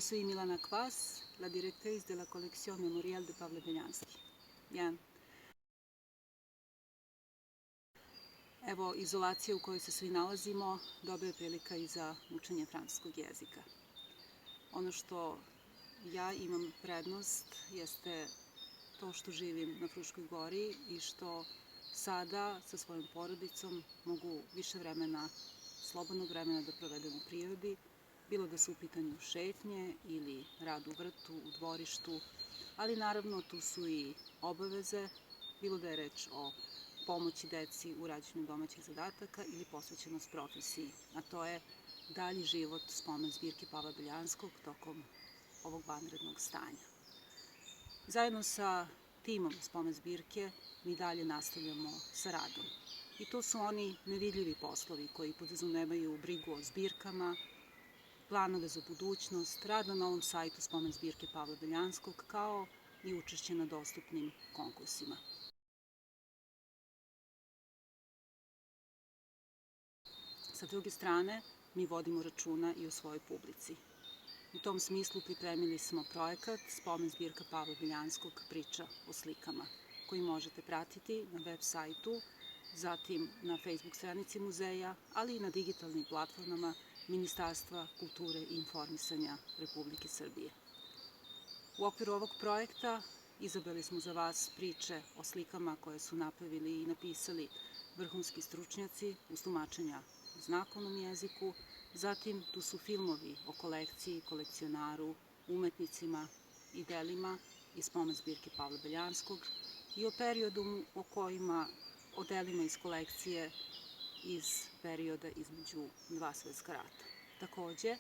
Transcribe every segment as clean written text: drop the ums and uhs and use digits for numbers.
suis Milana Kvas, la directrice de la collection mémorielle de Pavle Beljanski. Evo, izolacija u kojoj se svi nalazimo dobra je prilika i za učenje francuskog jezika. Ono što ja imam prednost jeste to što živim na Fruškoj gori i što sada sa svojom porodicom mogu više vremena, slobodnog vremena da provedem u prirodi, bilo da su u pitanju šetnje ili rad u vrtu, u dvorištu, ali naravno tu su i obaveze, bilo da je reč o pomoći deci u rađenju domaćih zadataka ili posvećenost profesiji, a to je dalji život spomen zbirke Pavla Beljanskog tokom ovog vanrednog stanja. Zajedno sa timom spomen zbirke mi dalje nastavljamo sa radom. I to su oni nevidljivi poslovi koji podrazumevaju brigu o zbirkama, planove za budućnost, rad na novom sajtu spomen zbirke Pavla Beljanskog, kao i učešće na dostupnim konkursima. Sa druge strane, mi vodimo računa i o svojoj publici. U tom smislu pripremili smo projekat Spomen zbirka Pavla Beljanskog priča o slikama, koji možete pratiti na web sajtu, zatim na Facebook stranici muzeja, ali i na digitalnim platformama Ministarstva kulture i informisanja Republike Srbije. U okviru ovog projekta izabrali smo za vas priče o slikama koje su napravili i napisali vrhunski stručnjaci uz tumačenja u znakovnom jeziku, zatim tu su filmovi o kolekciji, kolekcionaru, umetnicima i delima iz spomen zbirke Pavla Beljanskog i o periodu o delima iz kolekcije iz perioda između dva svetska rata. Takođe,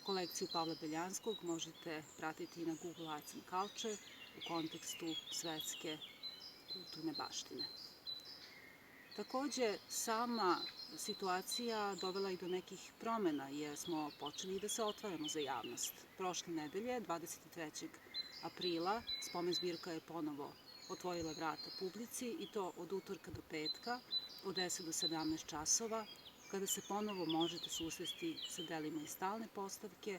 kolekciju Pavla Beljanskog možete pratiti i na Google Arts and Culture u kontekstu svetske kulturne baštine. Takođe, sama situacija dovela i do nekih promena jer smo počeli da se otvaramo za javnost. Prošle nedelje, 23. aprila, spomen zbirka je ponovo otvorila vrata publici i to od utorka do petka, od 10 do 17 časova, kada se ponovo možete susresti sa delima iz stalne postavke,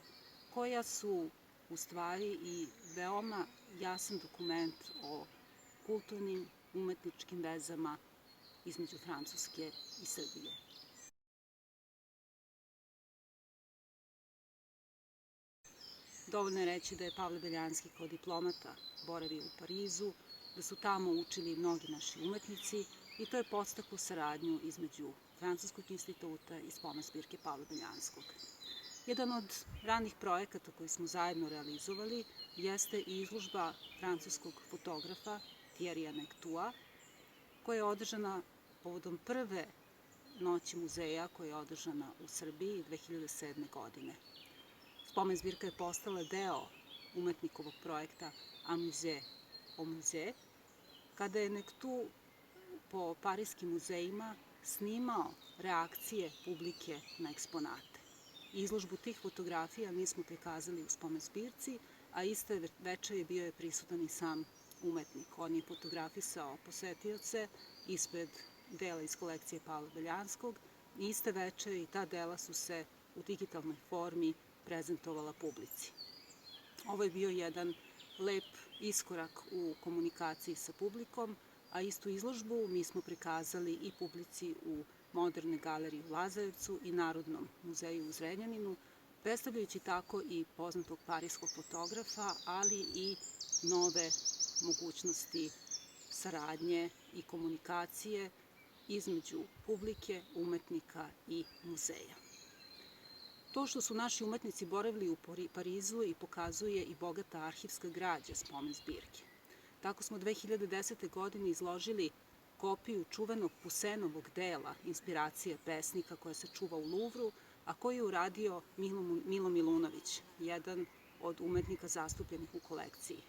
koja su u stvari i veoma jasan dokument o kulturnim, umetničkim vezama između Francuske i Srbije. Dovoljno je reći da je Pavle Beljanski kao diplomata boravio u Parizu, da su tamo učili mnogi naši umetnici i to je podstaklo saradnju između Francuskog instituta i spomen zbirke Pavla Beljanskog. Jedan od ranih projekata koji smo zajedno realizovali jeste i izložba francuskog fotografa Thierrya Nectoua, koja je održana povodom prve noći muzeja koja je održana u Srbiji 2007. godine. Spomen zbirka je postala deo umetnikovog projekta Un musée au musée, kada je Nectoua po pariskim muzejima snimao reakcije publike na eksponate. Izložbu tih fotografija mi smo prikazali u spomen zbirci, a iste veče bio je prisutan i sam umetnik. On je fotografisao posetioce ispred dela iz kolekcije Pavla Beljanskog i iste veče i ta dela su se u digitalnoj formi prezentovala publici. Ovo je bio jedan lep iskorak u komunikaciji sa publikom, a istu izložbu mi smo prikazali i publici u Modernoj galeriji u Lazarevcu i Narodnom muzeju u Zrenjaninu, predstavljajući tako i poznatog parijskog fotografa, ali i nove mogućnosti saradnje i komunikacije između publike, umetnika i muzeja. To što su naši umetnici boravili u Parizu i pokazuje i bogata arhivska građa spomen zbirke. Tako smo 2010. godine izložili kopiju čuvenog Poussenovog dela Inspiracije pesnika koja se čuva u Luvru, a koji je uradio Milo Milunović, jedan od umetnika zastupljenih u kolekciji.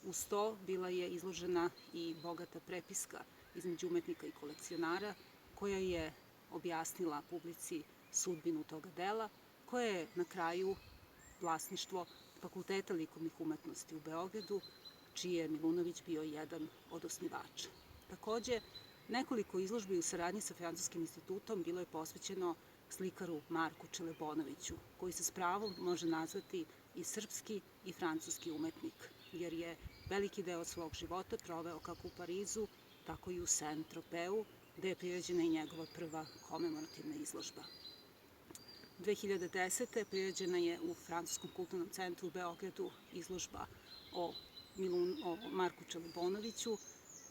Uz to bila je izložena i bogata prepiska između umetnika i kolekcionara koja je objasnila publici sudbinu toga dela, koje je na kraju vlasništvo Fakulteta likovnih umetnosti u Beogradu, čiji je Milunović bio jedan od osnivača. Takođe, nekoliko izložbi u saradnji sa Francuskim institutom bilo je posvećeno slikaru Marku Čelebonoviću, koji se s pravom može nazvati i srpski i francuski umetnik, jer je veliki deo svog života proveo kako u Parizu, tako i u Saint-Tropeu, gde je priređena i njegova prva komemorativna izložba. 2010. priređena je u Francuskom kulturnom centru u Beogradu izložba o Marku Čelebonoviću,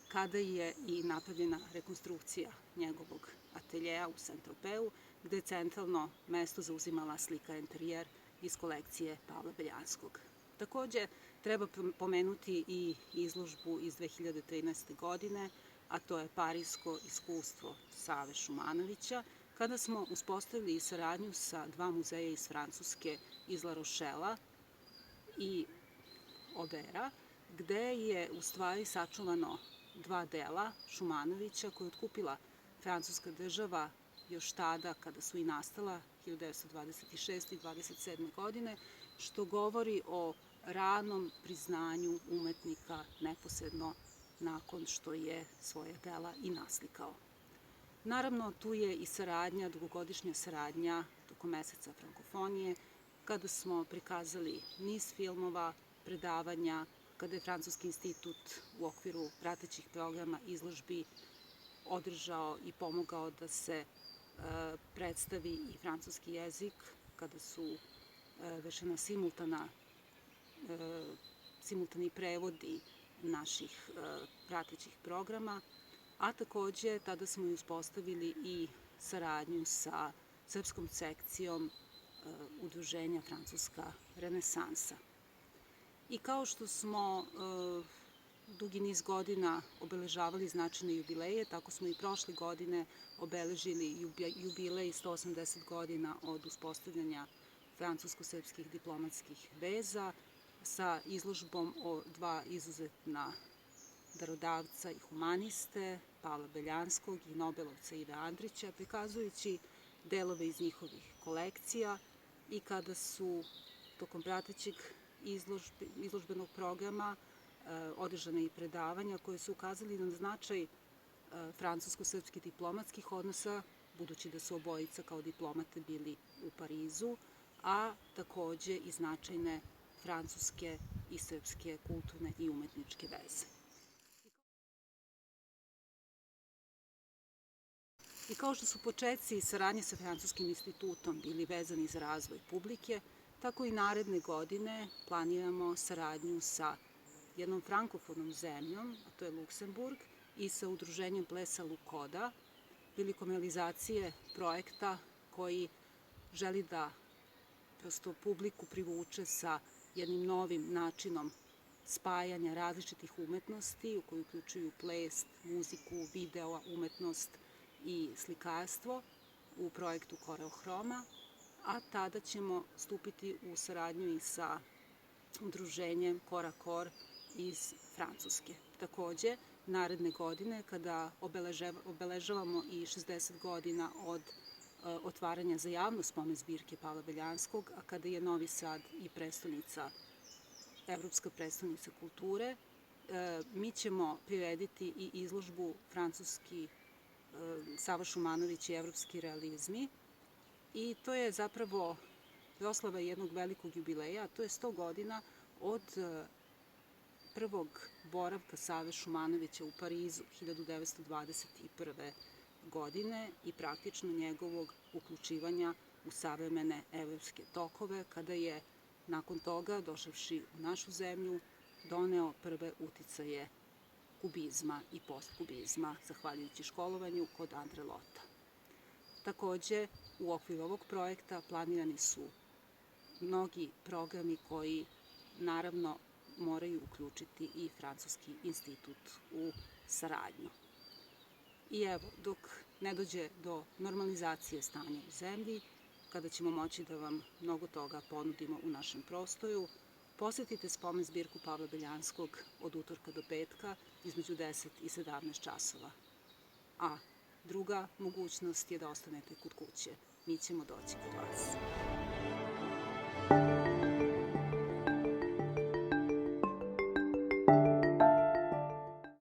kada je i napravljena rekonstrukcija njegovog ateljeja u Saint-Tropeu, gde je centralno mesto zauzimala slika enterijer iz kolekcije Pavla Beljanskog. Takođe, treba pomenuti i izložbu iz 2013. godine, a to je Parijsko iskustvo Save Šumanovića, kada smo uspostavili saradnju sa dva muzeja iz Francuske, iz La Rochella i Odera, gde je u stvari sačuvano dva dela Šumanovića koje je otkupila francuska država još tada kada su i nastala 1926. i 1927. godine, što govori o ranom priznanju umetnika neposredno nakon što je svoje dela i naslikao. Naravno, tu je i saradnja, dugogodišnja saradnja tokom meseca frankofonije, kada smo prikazali niz filmova, predavanja, kada je Francuski institut u okviru pratećih programa izložbi održao i pomogao da se predstavi i francuski jezik, kada su vršena simultani prevodi naših pratećih programa, a takođe tada smo i uspostavili i saradnju sa srpskom sekcijom udruženja Francuska renesansa. I kao što smo dugi niz godina obeležavali značajne jubileje, tako smo i prošle godine obeležili jubilej 180 godina od uspostavljanja francusko-srpskih diplomatskih veza sa izložbom o dva izuzetna darodavca i humaniste, Pavla Beljanskog i Nobelovca Ive Andrića, prikazujući delove iz njihovih kolekcija i kada su tokom pratećeg izložbenog programa održane i predavanja koje su ukazali na značaj francusko-srpskih diplomatskih odnosa, budući da su obojica kao diplomate bili u Parizu, a takođe i značajne francuske i srpske kulturne i umetničke veze. I kao što su početci saradnje sa Francuskim institutom bili vezani za razvoj publike, tako i naredne godine planiramo saradnju sa jednom frankofonom zemljom, a to je Luksemburg, i sa udruženjem Plesa Lukoda, prilikom realizacije projekta koji želi da prosto publiku privuče sa jednim novim načinom spajanja različitih umetnosti, u koju uključuju ples, muziku, video, umetnost i slikarstvo u projektu Koreohroma, a tada ćemo stupiti u saradnju i sa udruženjem Korakor iz Francuske. Takođe, naredne godine, kada obeležavamo i 60 godina od otvaranja za javnost spomen zbirke Pavla Beljanskog, a kada je Novi Sad i Evropska prestonica kulture, mi ćemo prirediti i izložbu francuski Sava Šumanović i evropski realizmi, i to je zapravo proslava jednog velikog jubileja, a to je 100 godina od prvog boravka Save Šumanovića u Parizu 1921. godine i praktično njegovog uključivanja u savremene evropske tokove, kada je nakon toga, došavši u našu zemlju, doneo prve uticaje kubizma i postkubizma, zahvaljujući školovanju kod Andre Lota. Takođe, u okviru ovog projekta planirani su mnogi programi koji, naravno, moraju uključiti i Francuski institut u saradnju. I evo, dok ne dođe do normalizacije stanja u zemlji, kada ćemo moći da vam mnogo toga ponudimo u našem prostoru, posetite spomen zbirku Pavla Beljanskog od utorka do petka između 10 i 17 časova. A druga mogućnost je da ostanete kod kuće. Mi ćemo doći kod vas.